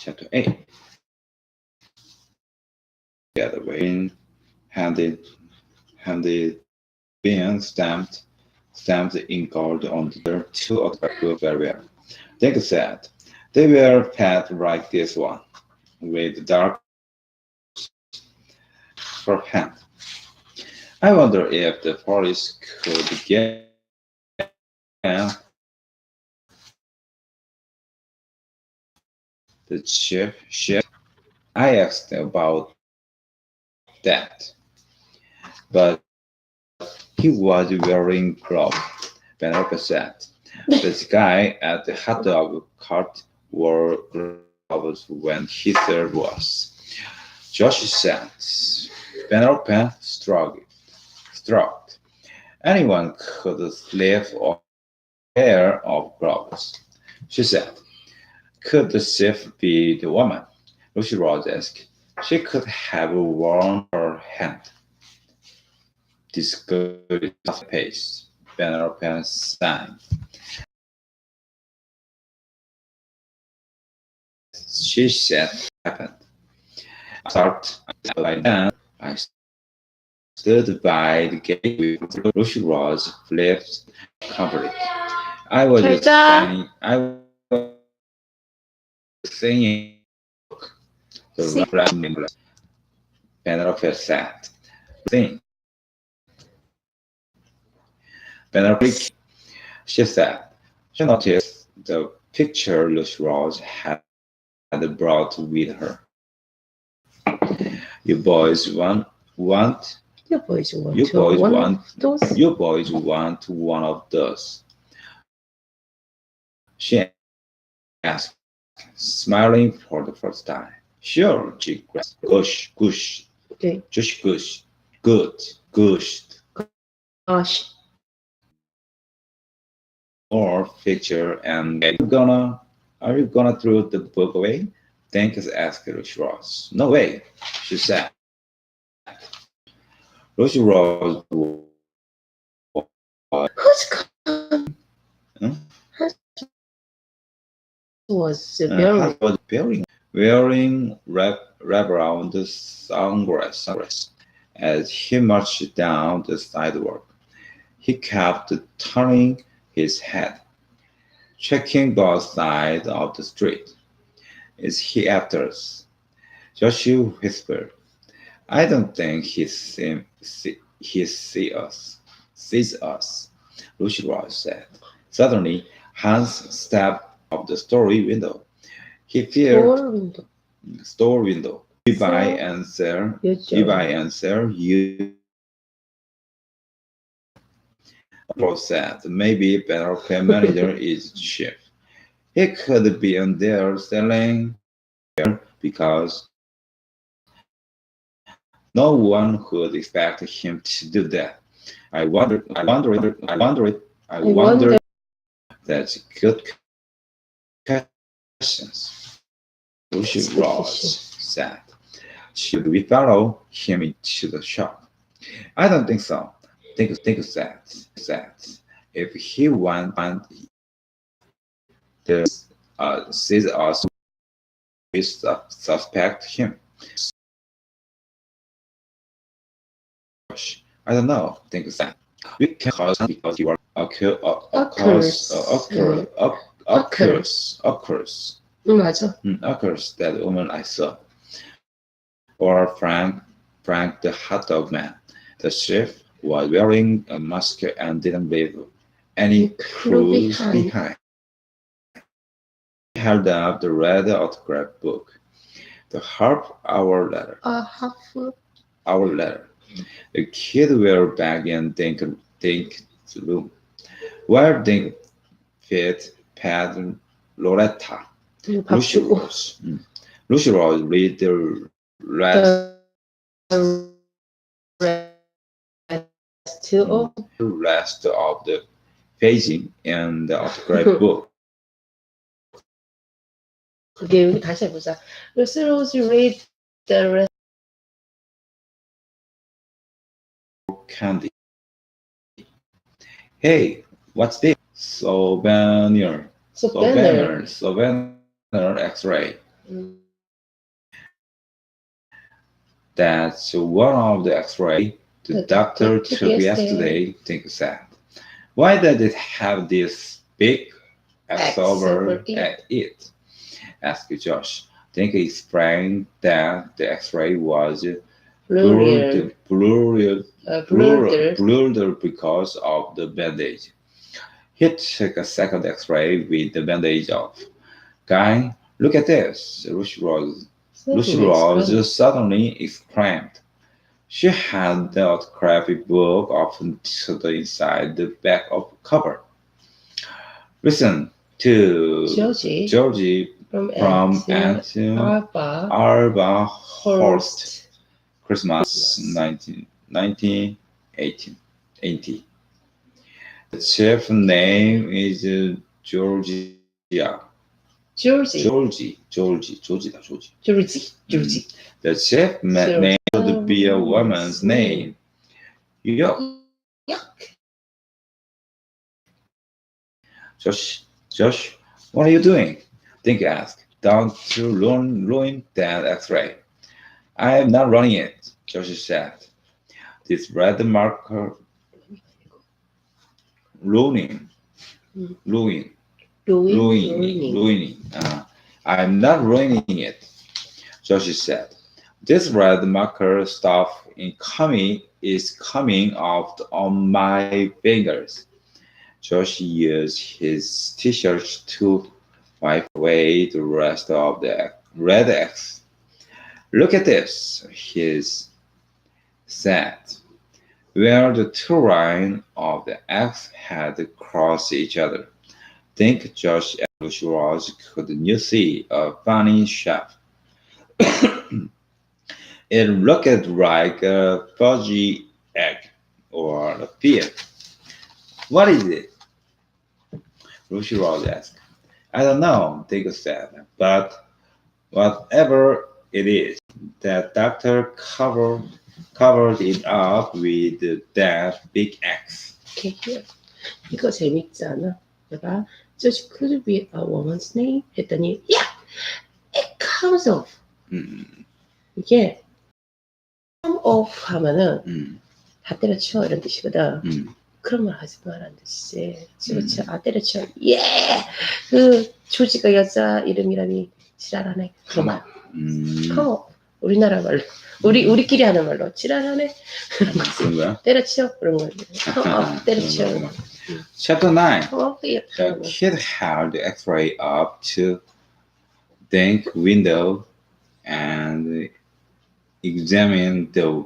Chapter 8. Together, Wayne handed being stamped in gold on the two autograph book very well. Dick said, they were packed like this one, with dark for hand. I wonder if the police could get the chief. I asked about that, but he was wearing gloves. Penelope said, this guy at the hot dog cart wore gloves when he served us. Josh said, Penelope stroked. Anyone could slip a pair of gloves. She said, could the thief be the woman? Lucy Rose asked. She could have worn her hand. Discouraged pace. Penelope sighed. She said, happened. I thought by then I stood by the gate with Lucy Rose flipped covered. I was just saying, the right Penelope said. Thing. Penelope, she said. She noticed the picture Lucy Rose had brought with her. You boys want You boys want you to boys one want of those? you boys want one of those. She asked, smiling for the first time. Sure, Jig. Gush. Okay. Just gush. Good. Gushed. Gosh. Or picture and are you gonna throw the book away? Jenkins asked Lucy Rose. No way, she said. Lucy Rose Who's coming? Hmm? Was wearing wraparound sunglasses as he marched down the sidewalk. He kept turning his head, checking both sides of the street. Is he after us? Joshua whispered. I don't think he sees us, Lucy Rose said. Suddenly, Hans stepped out the story window. He feared store window. You buy and sell. You buy and sell. You. Rose said, maybe Penelope manager is chief. He could be on there selling because no one would expect him to do that. I wonder. That's good questions. Lucy Rose said. Should we follow him into the shop? I don't think so. Think that if he wants to sees us, we suspect him. I don't know. Think that we can cause because you are occurs. 맞아. Occurs that woman I saw. Or Frank the hot dog man. The chef was wearing a mask and didn't leave any clues behind. He held up the red autograph book. The half hour later. Hour later. The kids were back in Dink's room, where Dink fed Pat Loretta. Lucy Rose read the rest of the paging in the autograph book. 그게 여기 다시 해보자. Lucy Rose read the rest. Candy. Hey, what's this? Souvenir X-ray. 음. That's one of the X-ray the The doctor doctor took took yesterday. Think said. Why did it have this big X X over over it? Asked Josh. Think explained that the X-ray was blurrier, blurred. blurred because of the bandage. He took a second X-ray with the bandage off. Guy, look at this. Lucy Rose suddenly exclaimed. She had that crappy book open to the inside the back of the cover. Listen to Georgie from from Aunt Aunt Alba Arba Horst, Horst. Christmas 1980. The chef name is Georgia. Georgie. Georgie. Georgie. The chef name should be a woman's name. Yuck. Yuck. Josh, what are you doing? Dink asked. Don't ruin that X-ray. I am not running it, Josh said. This red marker ruining. I'm not ruining it, Josh said. This red marker stuff is coming out on my fingers. Josh used his t-shirt to wipe away the rest of the red X. Look at this, he said, where the two lines of the X had crossed each other. Think Josh and Lucy Rose could you see a funny shape? It looked like a fudgy egg or a pear. What is it? Lucy Rose asked. I don't know, Dick said, but whatever it is, the doctor covered it up with that big X. Okay, here. 이거 재밌지 않아? 내가 Just could be a woman's name 했더니 yeah, it comes off. 이게 come off 하면은 다 때려치워 이런 뜻이거든. 그런 말 하지 말라는 뜻이지. 그렇지. 때려치워. 예! 그 조지가 여자 이름이라니 지랄하네. 그런 말. come off. 우리나라 말로. 우리끼리 하는 말로 지랄하네. 그런 거야? 때려치워. 그런 거. come off. 때려치워. Chapter 9. The kid held the X-ray up to the window and examined the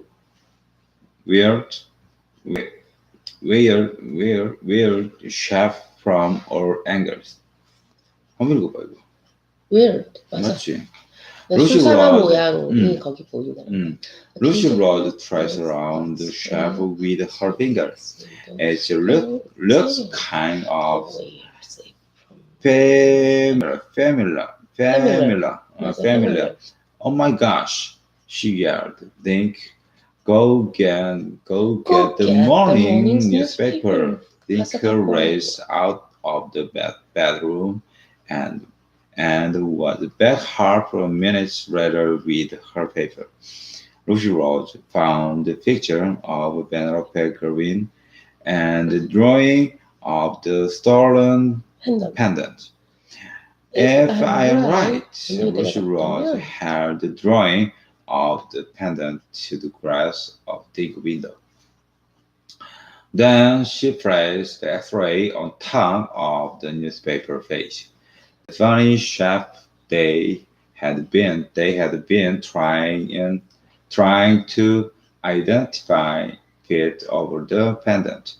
weird shape from all angles. 한번 읽어봐 이거. Weird. 맞아. 맞지? 수사가 모양이 거기 보인다. Lucy Rose traced around the shape with her fingers. It looks kind of familiar. Oh my gosh, she yelled. Dink, go get the morning newspaper. Dink raced out of the bedroom and was back half a minute later with her paper. Lucy Rose found the picture of Penelope Green and the drawing of the stolen pendant. If I am right, Lucy Rose held the drawing of the pendant to the glass of the window. Then she placed the X-ray on top of the newspaper page. The funny shape they had been trying to identify fit over the pendant.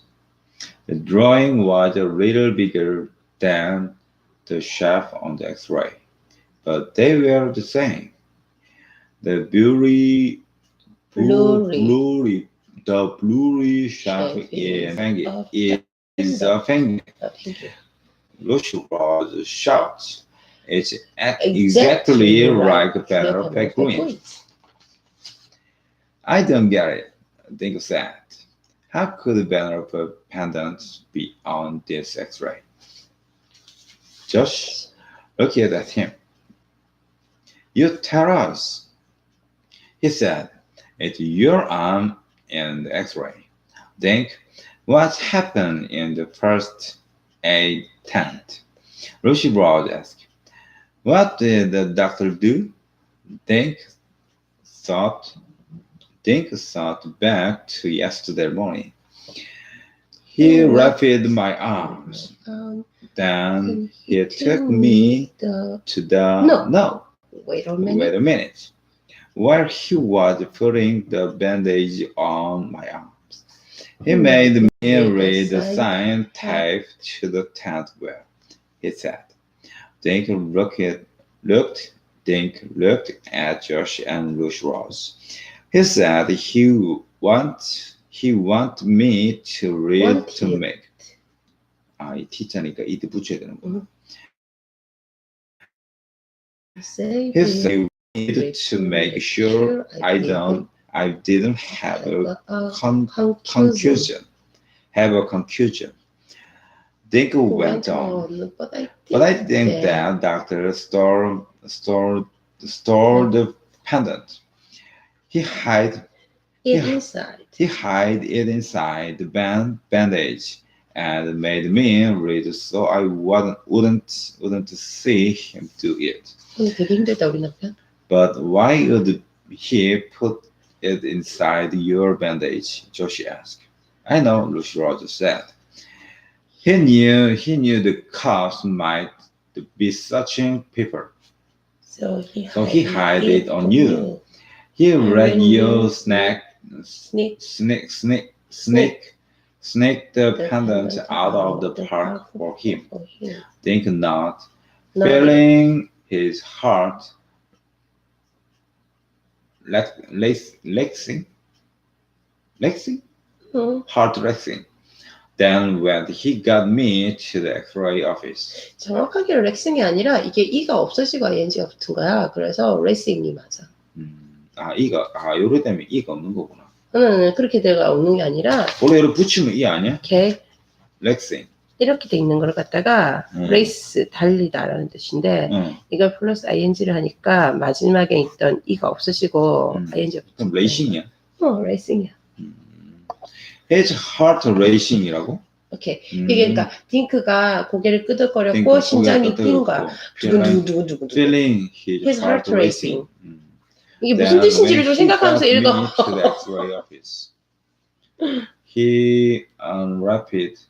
The drawing was a little bigger than the shape on the X-ray, but they were the same. The blurry shape is a finger. Lucy Rose shouts, it's exactly like Penelope Green. I don't get it, Dink said. How could Penelope pendant be on this X-ray? Josh looked at him. You tell us. He said, it's your arm and the x-ray. Think, what happened in the first aid tent? Lucy Broad asked. What did the doctor do? Dink thought, Dink thought back to yesterday morning. He wrapped my arms. Then he took me to the... No. Wait a minute. Wait a minute. While he was putting the bandage on my arms, he made me read the sign taped to the tent where, he said. Dink looked at Josh and Lucy Rose. He said he want me to read to make. 이 T자니까 it 붙여야 되는 거야. He said he wanted to make sure I didn't have a confusion. Dink went on. But I think that doctor stole the pendant. He hid it inside the bandage and made me read so I wouldn't see him do it. 되게 힘들다 우리 남편. But why would he put it inside your bandage? Joshi asked. I know, Lucy Rogers said. He knew the cops might be searching people. So he hid it on you. He read you sneak the pendant out of the park for him. Think not, feeling his heart heart racing. Then when he got me to the X-ray office. 정확하게 racing이 아니라 이게 e가 없어지고 ing가 붙은 거야. 그래서 racing이 맞아. 요래 되면 e가 없는 거구나. 그렇게 내가 없는 게 아니라 원래 이렇게 붙이면 e 아니야? 이렇게 racing. 이렇게 돼 있는 걸 갖다가 race 달리다라는 뜻인데 이걸 플러스 ing를 하니까 마지막에 있던 e가 없어지고 ing가 붙은 그럼 racing이야? racing이야. His heart racing이라고? 오케이. 이게 그러니까 딩크가 고개를 끄덕거렸고 심장이 뛴 거야. 두근두근두근두근. Feeling his heart racing. 이게 무슨 뜻인지를 좀 생각하면서 읽어. He unwrapped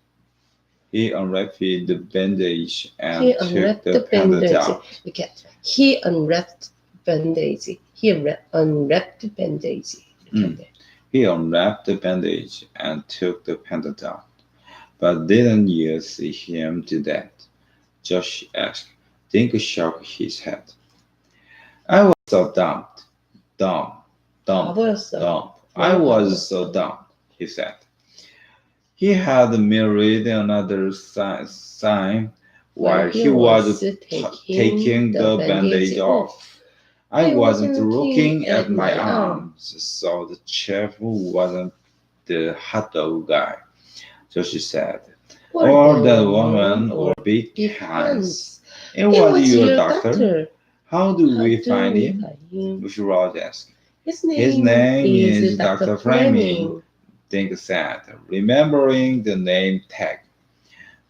the bandage and took the pendant out. 이렇게 he unwrapped bandage. He unwrapped bandage. He unwrapped the bandage and took the pendant out. But didn't you see him do that? Josh asked. Dink shook his head. I was so dumb. I was so dumb, he said. He had me read another sign while he was taking the bandage off. I wasn't looking at my arms, so the chef wasn't the hot dog guy. So she said, or that woman or big hands. It was your doctor. How do we find him? Lucy Rose asked. His name is Dr. Fleming, Dink said, remembering the name tag.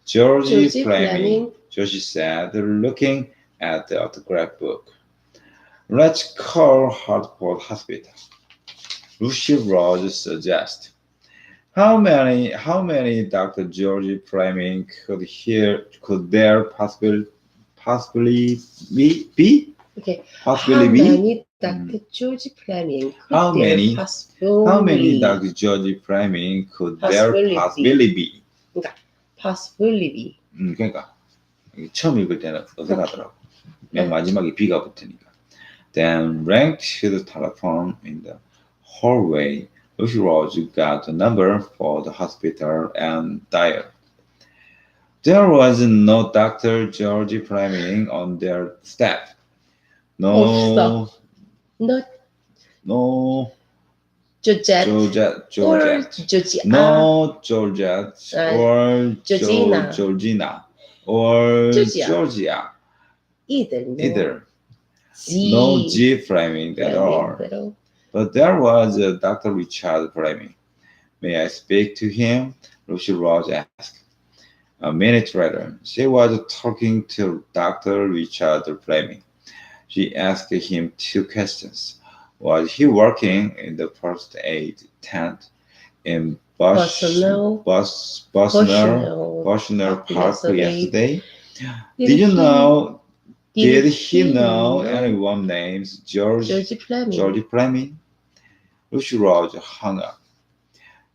Georgie Fleming, Josie said, looking at the autograph book. Let's call Hartford Hospital. Lucy Rose suggested. How many Dr. Georgie Fleming could there possibly be? Okay. Possibly how be? Many Dr. Georgie Fleming How many Dr. Georgie Fleming could there possibly be? 그러니까 possibly be. 그러니까 처음 읽을 때는 어색하더라고. 맨 마지막에 B가 붙으니까. Then rang to the telephone in the hallway. Lucy Rose got the number for the hospital and dialed. There was no Dr. Georgie Fleming on their staff. No. Georgette or Georgia. No Georgette or Georgina or Georgia. Either. Either. No G. G Fleming at all. Pero But there was Dr. Richard Fleming. May I speak to him? Lucy Rose asked. A minute later, she was talking to Dr. Richard Fleming. She asked him two questions. Was he working in the first aid tent in Bosnell, Bosner Park Park yesterday. yesterday? Did you know? Did Did he know know anyone named George Fleming? George Fleming? Lucy Rose hung up.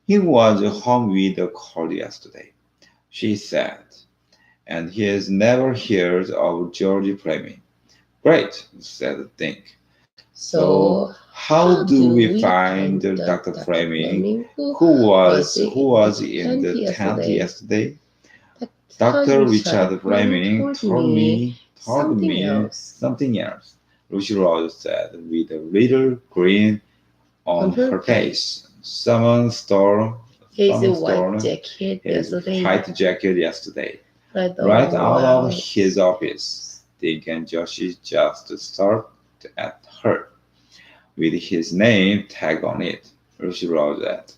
He was home with a cold yesterday, she said, and he has never heard of George Fleming. Great, said Dink. So, So how do we find Dr. Fleming, who was in the tent yesterday? Dr. Richard Fleming told me something else. Lucy Rose said with a little grin on her face. Someone stole his Someone white stole jacket his yesterday. white jacket yesterday, Right right out of out. his office. Dick and Joshi just stared at her with his name tag on it. Lucy Rose said.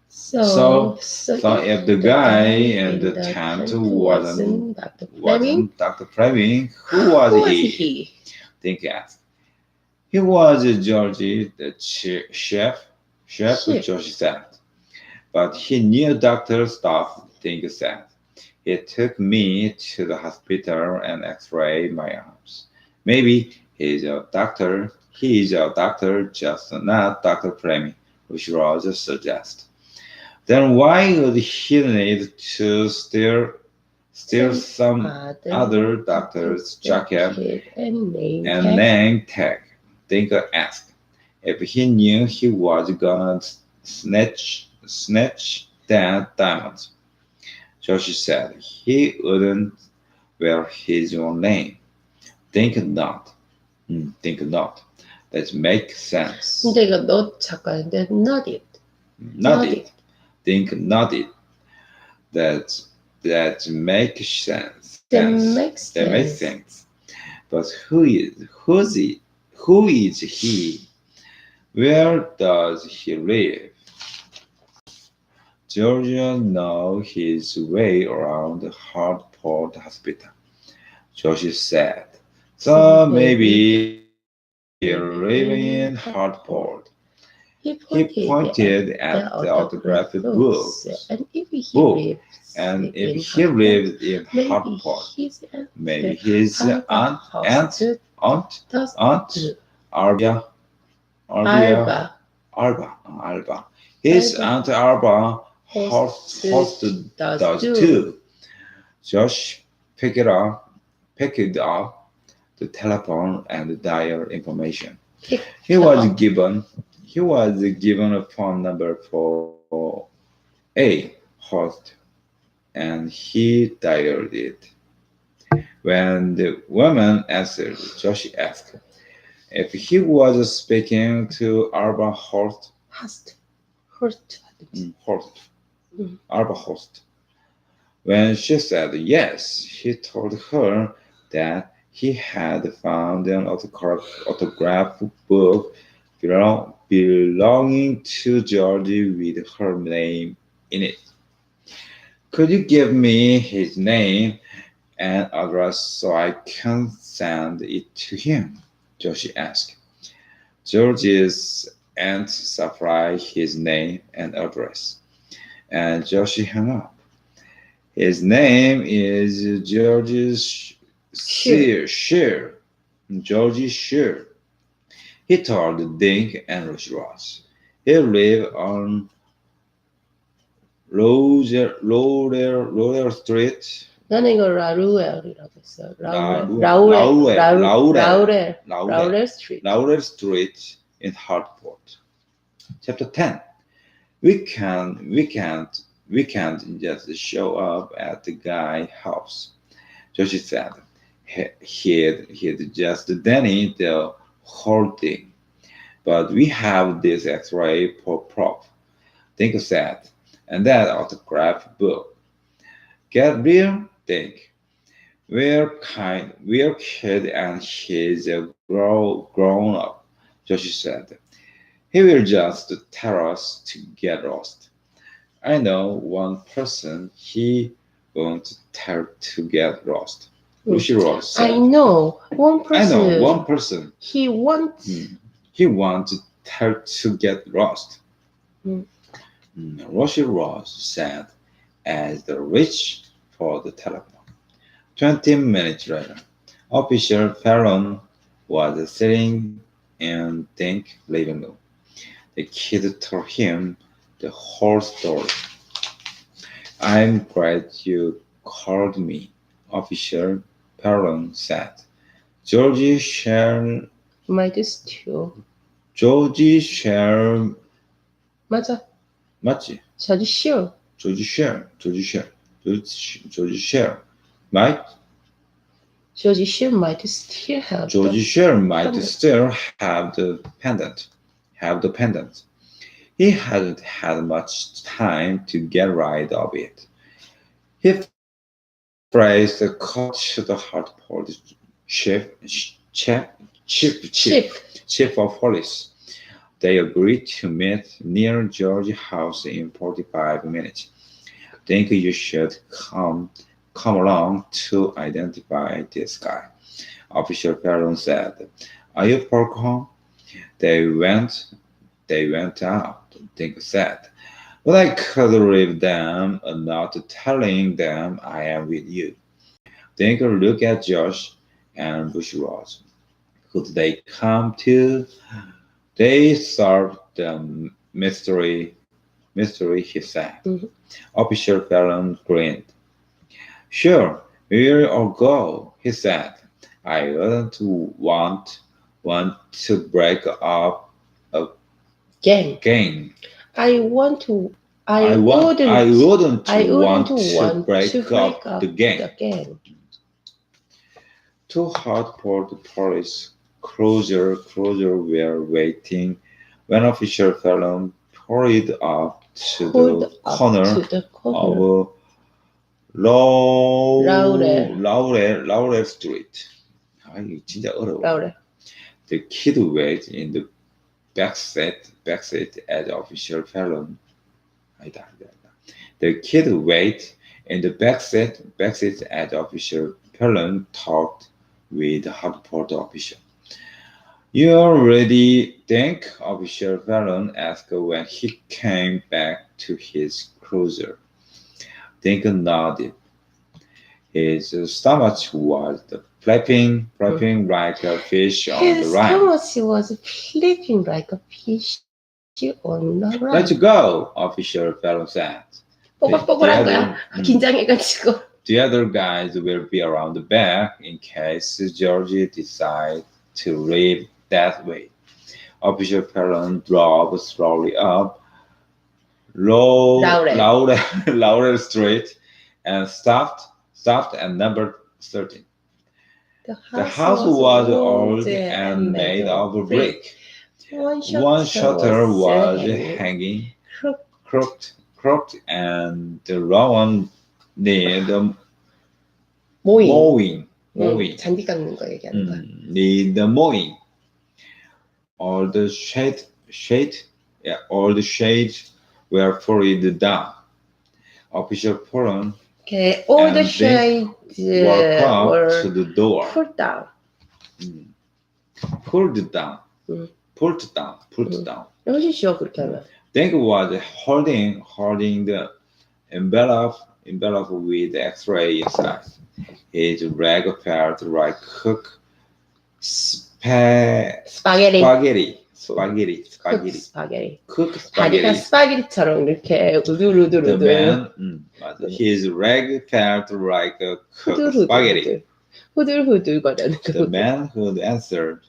So if the guy in the tent wasn't Dr. Fleming, who was he? Dick asked. He was Georgie, the chef, Joshi said. But he knew doctor stuff, Dink said. He took me to the hospital and x-rayed my arms. Maybe he is a doctor, just not Dr. Fleming, which Rose suggests. Then why would he need to steal some other doctor's jacket and and name tag? Dink asked. If he knew he was gonna snatch that diamond, Joshi said he wouldn't wear his own name. Think not. Think not. That makes sense. 근데 이거 not 잠깐인데 not it. Not it. Think not it. That makes sense. That makes That makes sense. sense. But who is he? Where does he live? Georgia knows his way around Hartport Hospital, Joshi said. So maybe he lives in Hartport. He He pointed at the autograph books. And if he He lives lived in maybe Hartport, his maybe his aunt does Arba, Alba His Alba. aunt Arba host does too. Josh picked up the telephone and dialed information. He was given a phone number for a host, and he dialed it. When the woman answered, Josh asked if he was speaking to Arba Horst. Arba Horst. When she said yes, he told her that he had found an autograph book belonging to Georgie with her name in it. Could you give me his name and address so I can send it to him? Joshi asked. George's aunt supplied his name and address, and Joshi hung up. His name is George Shear. Georgie Shear. He told Dink and Ross. He lived on Laurel Street. 나는 이거 라루엘이라고 했어. 라우렐 스트리트. Laurel Street in Hartford. Chapter 10. We can't just show up at the guy's house. Joshi said. He'd just done the whole thing. But we have this X-ray prop. Dink said. And that autograph book. Get real, Dink. we're kid and he's a grown up, Joshi said. He will just tell us to get lost. I know one person he won't tell to get lost. Lucy Rose I said. know one I know person. one person He wants. he wants to tell to get lost. Mm. Lucy Rose said as they reached for the telephone. 20 minutes later, Officer Fallon was sitting in Dink's living room. The kid told him the whole story. I'm glad you called me, Officer Fallon said. Georgie Shell, Might steal. Georgie Shell, 맞아. 맞지? 저기 쉬워. Georgie Shell, Georgie Shell, might 저기 쉬워 might still have. Georgie Shell might pendant. still have the pendant. He hadn't had much time to get rid of it. He phrased the cut to the hard-boiled chief of police. They agreed to meet near George's house in 45 minutes. Think you should come along to identify this guy, Officer Fallon said. Are you folk home? They went out, Dink said. But I could leave them a note telling them I am with you. Dink looked at Josh and Bushrod. Could they come too? They solved the mystery, he said. Mhm. Officer Fallon grinned. Sure, we'll all go, he said. I wouldn't want to break up a game. I wouldn't I wouldn't want to break up the game. Two hard-boiled police cruisers were waiting when Officer Fallon hurried up to the corner of Laurel Street. 아, 이거 진짜 어려워. 라우레. The kid waited in the backseat as Officer Fallon. 아니다. The kid waited in the backseat as Officer Fallon talked with the hard-boiled officer. You're ready, Dink? Officer Fallon asked when he came back to his cruiser. Dink nodded. His stomach was flapping like a fish on the His line. stomach was flipping like a fish on the line. Let's go, Officer Fallon said. 뽀글뽀글한 거야. 긴장해가지고. The other guys will be around the back in case Georgie decides to leave that way. Officer Fallon drove slowly up Laurel Street and stopped at number 13. The house was old and made of brick. One shutter was hanging crooked and the wrong needed mowing. 잔디 깎는 거 얘기하는 거야. Need the mowing. All the shades were pulled down. Officer Fallon Okay, all the shades walked up were to the door. pulled down. Pulled down. 해주시오 그렇게 하면. Dink was holding the envelope with X-ray inside. His leg felt like cooked 스파게티. 다리가 스파게티처럼 이렇게 우들우들. The man, his leg felt like a cooked spaghetti. 후들후들거리는 The man who answered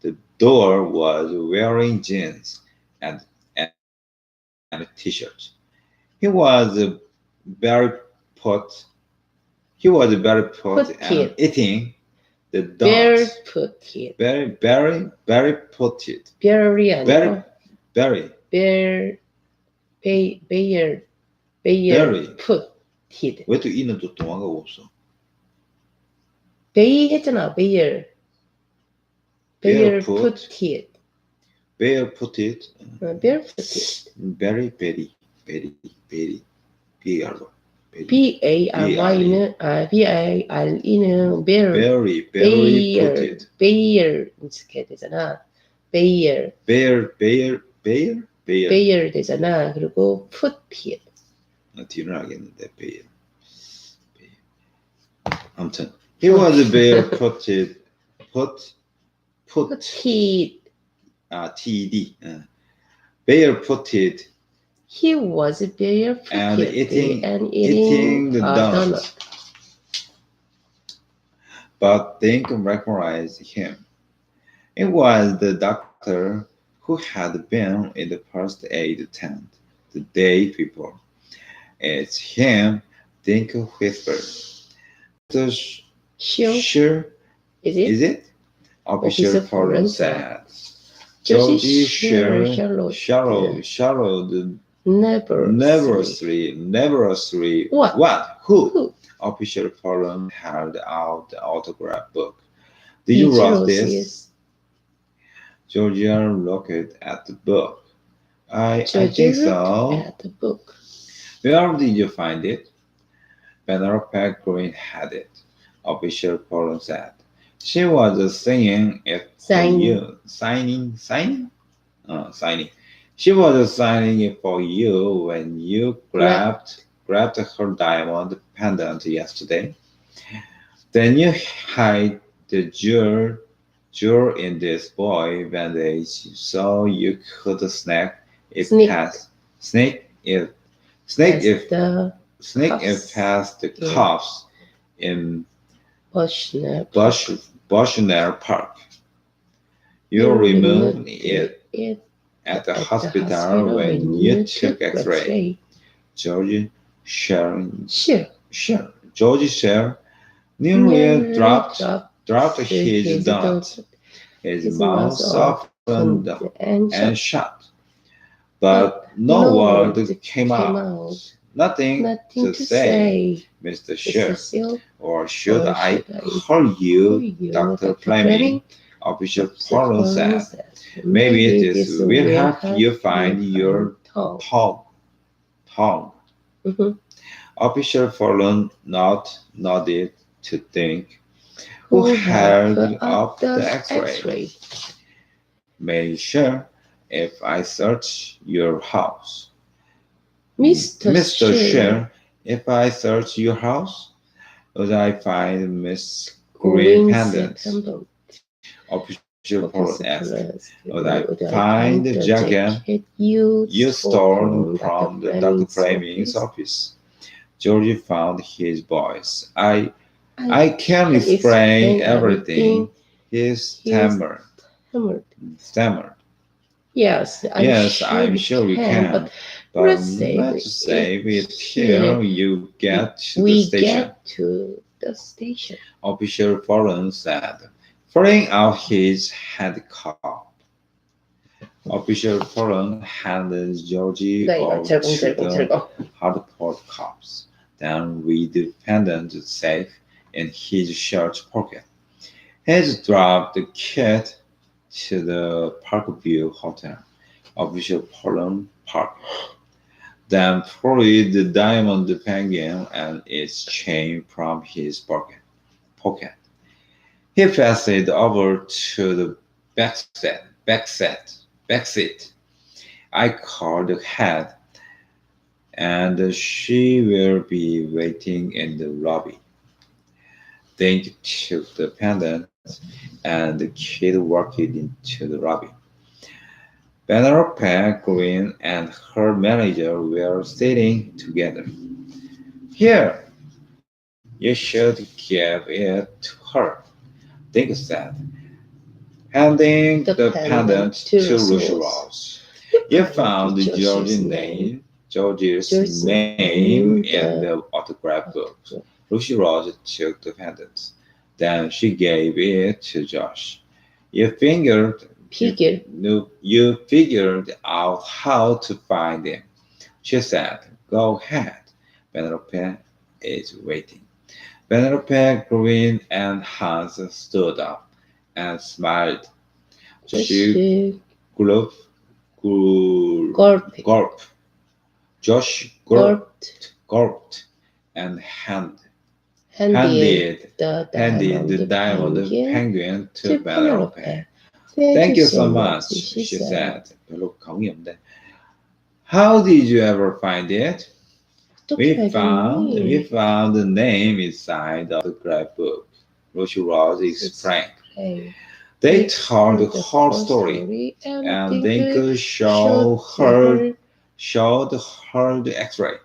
the door was wearing jeans and a t-shirt. He was very put and eating the donuts. Very put. 별이 아니고 Very 베이얼 풋. 왜 또 이는 또 동화가 없어? They 했잖아. Bear. Bear Barefoot. put it. Barefooted. Barefooted. Very, very, very, very, Bar로. B-A-R-Y는 B-A-R-E는 bear. Very, very Bear. footed. Bear 이렇게 되잖아. Bear. Bear. Bear 되잖아. 그리고 put it. 뒤는 알겠는데 bear. 아무튼 he was barefooted. Put. Put it. TD. Barefooted He was barefooted and eating the donut. donut. But didn't recognize him. It was the doctor who had been in the first aid tent the day before. It's him, Dink whispered. Sure, Is it? is it? Officer Officer Fallon Fallon said. Georgie Cheryl shallowed nervously. What? Who? Who? Officer Fallon held out the autograph book. Did you write this? Georgia looked at the book. I think so. At the book. Where did you find it? Penelope Green had it, Officer Fallon said. She was signing it for you. Signing. She was signing it for you when you grabbed her diamond pendant yesterday. Then you hide the jewel in this boy bandage so you could sneak it past the cops in Bushnell Park. You removed it at the hospital when you took X-ray. George Share nearly dropped his donut. His mouth softened and shut, but no word came out. Nothing to say, Mr. Share. Or should I call you Dr. Fleming? Officer Fallon said. Maybe this will help you find your tongue. Officer Fallon nodded to think. Who held up the X-ray? May sure if I search your house. Mr. Share, if I search your house, would I find Miss Green pendant? Officer Fallon asked. Would I find the jacket you stole from the Dr. Fleming's office? Georgie found his voice. I can explain everything. He stammered. Yes, I'm sure we can. But let's save it till you get to the station. Officer Fallon said, throwing out his handcuff. Officer Fallon handed Georgie over to the hard-port cops. Then with the pendant safe in his shirt pocket, he dropped the kid to the Parkview Hotel. Officer Fallon parked. Then pulled the diamond pendant and its chain from his pocket. He passed it over to the back seat. I called ahead, and she will be waiting in the lobby. Dink took the pendant, and the kid walked into the lobby. Penelope Green and her manager were sitting together. Here, you should give it to her, Dink said, handing the pendant to Lucy Rose. You found George's name in the autograph book. Lucy Rose took the pendant. Then she gave it to Josh. You figured out how to find him. She said, go ahead. Penelope is waiting. Penelope, Green, and Hans stood up and smiled. Josh gulped. Josh gulped and handed the diamond penguin to Penelope. Thank you so much, she said. 별로 감이 없네. How did you ever find it? We found the name inside of the scrapbook. Rosie Rose explained. They told the whole story, and Dinkle showed her the X-ray.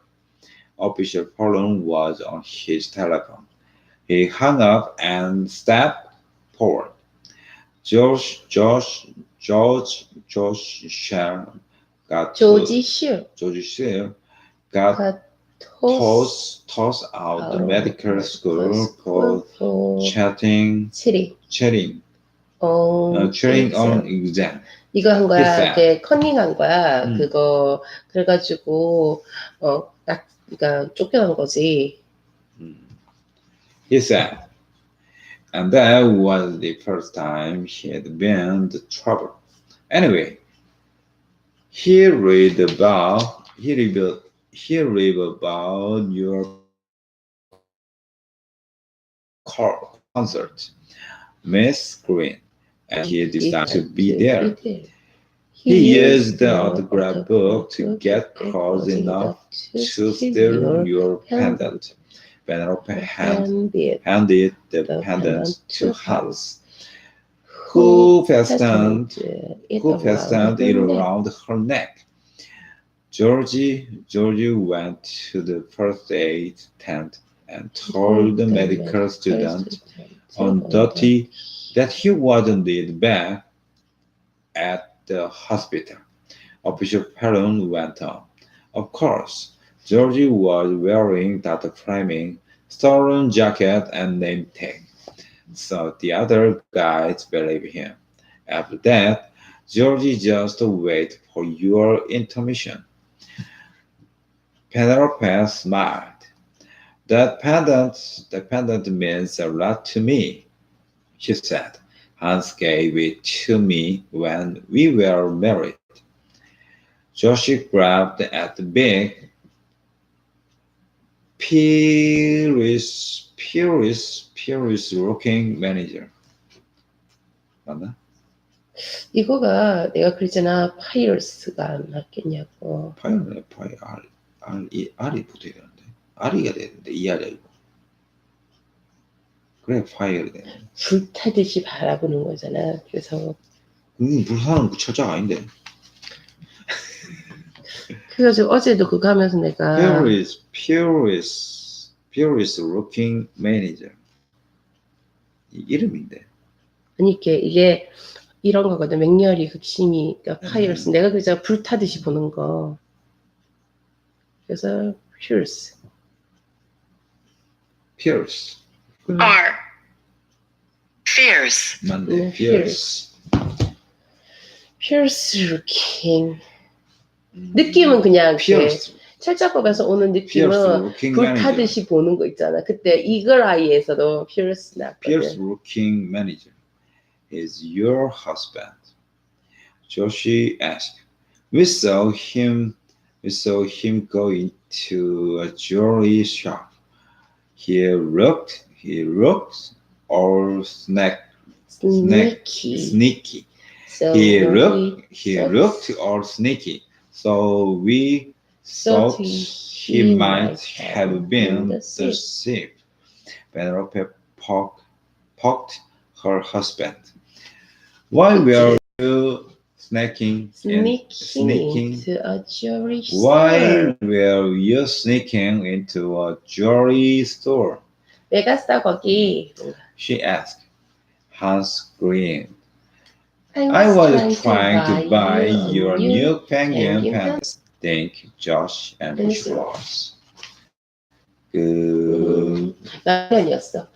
Officer Pollen was on his telephone. He hung up and stepped forward. George Shell got tossed out the medical school for cheating on exam. 이거 한 거야. He 이렇게 커닝한 거야. 음. 그거 그래가지고 그러니까 쫓겨난 거지. He said, and that was the first time he had been in trouble. Anyway, he read about your concert, Miss Green, and he decided to be there. He used the autograph book to get close enough to steal your pendant. Penelope handed the pendant to Hans, who fastened it around her neck. Georgie went to the first aid tent and told the medical student on duty that he wasn't needed back at the hospital. Officer Perron went on. Of course, Georgie was wearing that flaming stolen jacket and name tag, so the other guys believed him. After that, Georgie just wait for your intermission. Penelope smiled. That pendant means a lot to me, she said. Hans gave it to me when we were married. Josie grabbed at the big Pierce looking manager. 맞나? 이거가 내가 그랬잖아. 파이어스가 안 맞겠냐고. 파이어네, R이 붙어야 되는데. R이가 되는데, ER이 아니고. 그래, 파이어가 되네. 불타듯이 바라보는 거잖아. 그래서. 불타는 그 철자가 아닌데. 그래서 어제도 그거 하면서 내가. Pierce looking manager. 이름인데. 아니, 이게 이런 거거든. 맹렬히 극심히. 그러니까 파이어스. 내가 그저 불타듯이 보는 거. 그래서 Pierce. R. Fierce. 맞네. Pierce. looking. 느낌은 그냥 철자법에서 오는 느낌은 불타듯이 보는 거 있잖아. 그때 이글 아이에서도 Pierce 나왔거든. Pierce looking manager is your husband. Josie asked. We saw him go into a jewelry shop. He looked all sneaky. So He looked all sneaky. So we thought he might have been the thief. Penelope poked her husband. Why were you sneaking into a jewelry store? Why were you sneaking into a jewelry store? 왜 갔어 거기? She asked. Hans grinned. I was trying to buy your new penguin pants. Think Josh and Ross. 남편이었어.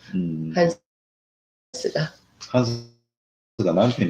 한스가. 한스가 남편이.